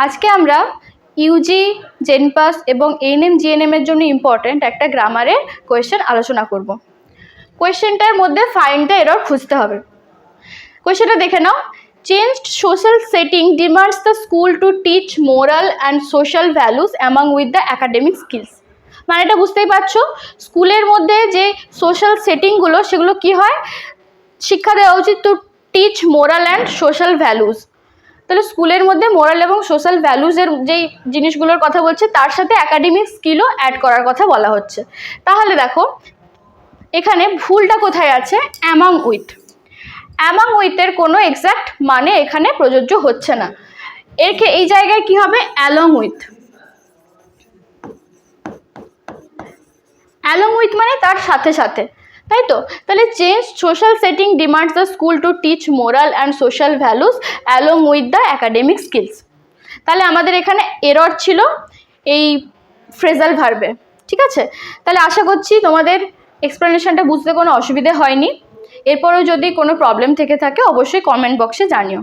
আজকে আমরা ইউজি, জেনপাস এবং এএনএম জিএনএম এর জন্য ইম্পর্টেন্ট একটা গ্রামারের কোয়েশ্চেন আলোচনা করব। কোয়েশ্চেনটার মধ্যে ফাইন্ড দ্য এরর খুঁজতে হবে। কোয়েশ্চেনটা দেখে নাও। Changed social setting demands the school to teach moral and social values among with the academic skills. মানে এটা বুঝতেই পারছো, স্কুলের মধ্যে যে সোশ্যাল সেটিংগুলো সেগুলো কি হয়, শিক্ষা দেওয়া উচিত two teach moral and social values. তাহলে স্কুলের মধ্যে মোরাল এবং সোশ্যাল ভ্যালুজের যেই জিনিসগুলোর কথা বলছে তার সাথে একাডেমিক স্কিলও অ্যাড করার কথা বলা হচ্ছে। তাহলে দেখো এখানে ভুলটা কোথায় আছে, অ্যামাং উইথ। অ্যামাং উইথের কোনো এক্স্যাক্ট মানে এখানে প্রযোজ্য হচ্ছে না, এই জায়গায় কি হবে, অ্যালং উইথ। অ্যালং উইথ মানে তার সাথে সাথে, তাই তো? তাহলে change social setting demands the school to teach moral and social values along with the academic skills. তাহলে আমাদের এখানে এরর ছিল এই ফ্রেজাল ভার্বে, ঠিক আছে? তাহলে আশা করছি তোমাদের এক্সপ্লেনেশনটা বুঝতে কোনো অসুবিধে হয়নি। এরপরেও যদি কোনো প্রবলেম থেকে থাকে অবশ্যই কমেন্ট বক্সে জানিও।